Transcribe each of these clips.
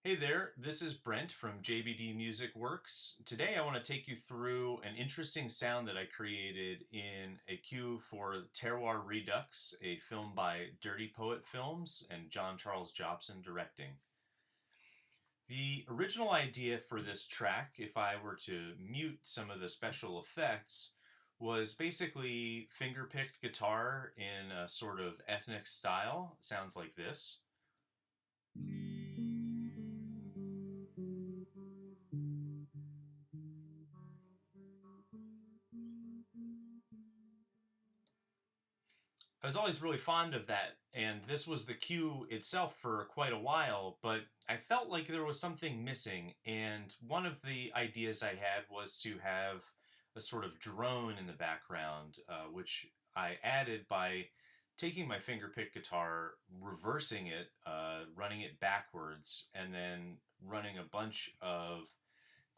Hey there, this is Brent from JBD MusicWorks. Today I want to take you through an interesting sound that I created in a cue for Terroir Redux, a film by Dirty Poet Films and John Charles Jopson directing. The original idea for this track, if I were to mute some of the special effects, was basically finger-picked guitar in a sort of ethnic style. It sounds like this. I was always really fond of that, and this was the cue itself for quite a while, but I felt like there was something missing, and one of the ideas I had was to have a sort of drone in the background, which I added by taking my fingerpick guitar, reversing it, running it backwards, and then running a bunch of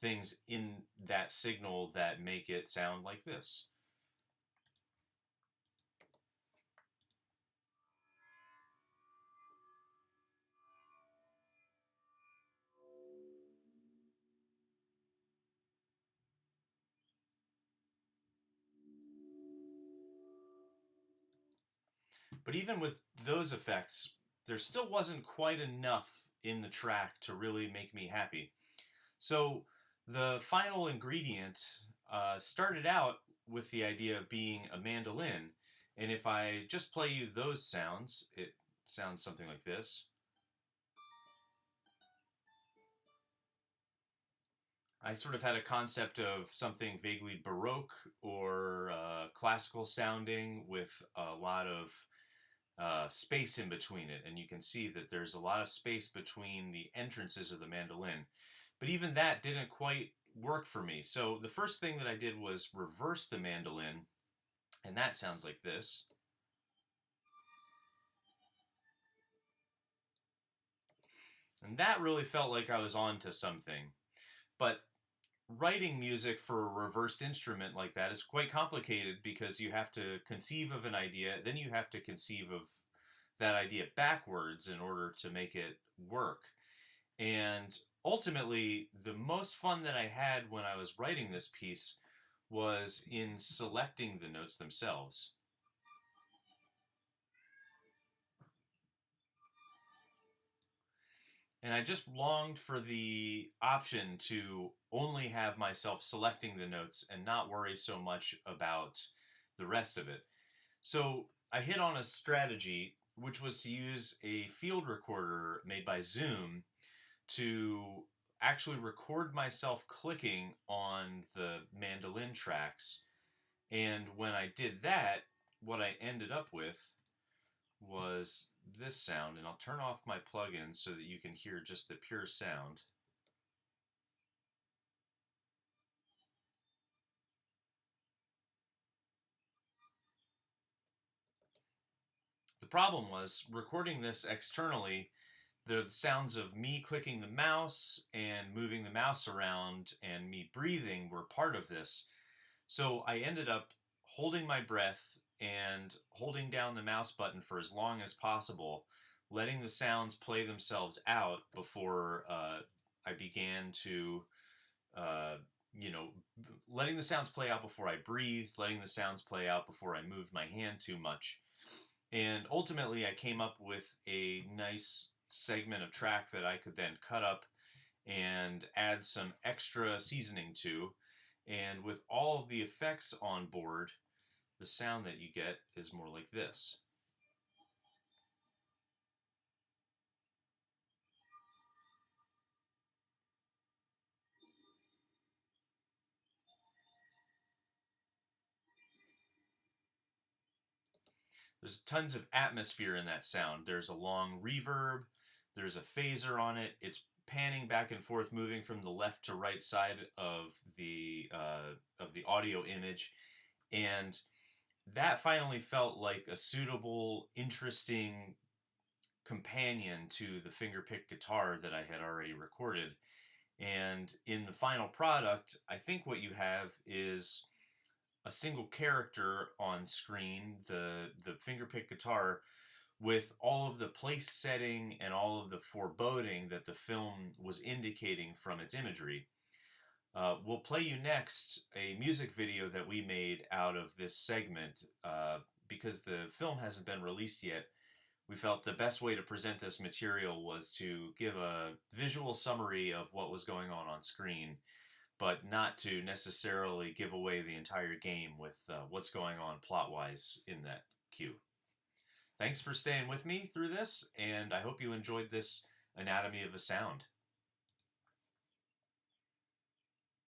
things in that signal that make it sound like this. But even with those effects, there still wasn't quite enough in the track to really make me happy. So the final ingredient started out with the idea of being a mandolin. And if I just play you those sounds, it sounds something like this. I sort of had a concept of something vaguely Baroque or classical sounding with a lot of space in between it, and you can see that there's a lot of space between the entrances of the mandolin. But even that didn't quite work for me. So the first thing that I did was reverse the mandolin, and that sounds like this. And that really felt like I was on to something. But writing music for a reversed instrument like that is quite complicated because you have to conceive of an idea, then you have to conceive of that idea backwards in order to make it work. And ultimately, the most fun that I had when I was writing this piece was in selecting the notes themselves. And I just longed for the option to only have myself selecting the notes and not worry so much about the rest of it. So I hit on a strategy, which was to use a field recorder made by Zoom to actually record myself clicking on the mandolin tracks. And when I did that, what I ended up with was this sound. And I'll turn off my plugins so that you can hear just the pure sound. The problem was recording this externally, the sounds of me clicking the mouse and moving the mouse around and me breathing were part of this. So I ended up holding my breath and holding down the mouse button for as long as possible, letting the sounds play themselves out before I began to, uh, you know, letting the sounds play out before I breathed, letting the sounds play out before I moved my hand too much. And ultimately, I came up with a nice segment of track that I could then cut up and add some extra seasoning to. And with all of the effects on board, the sound that you get is more like this. There's tons of atmosphere in that sound. There's a long reverb, there's a phaser on it. It's panning back and forth, moving from the left to right side of the audio image, and that finally felt like a suitable, interesting companion to the fingerpick guitar that I had already recorded. And in the final product, I think what you have is a single character on screen, the fingerpick guitar, with all of the place setting and all of the foreboding that the film was indicating from its imagery. We'll play you next a music video that we made out of this segment. Because the film hasn't been released yet, we felt the best way to present this material was to give a visual summary of what was going on screen, but not to necessarily give away the entire game with what's going on plot-wise in that cue. Thanks for staying with me through this, and I hope you enjoyed this Anatomy of a Sound.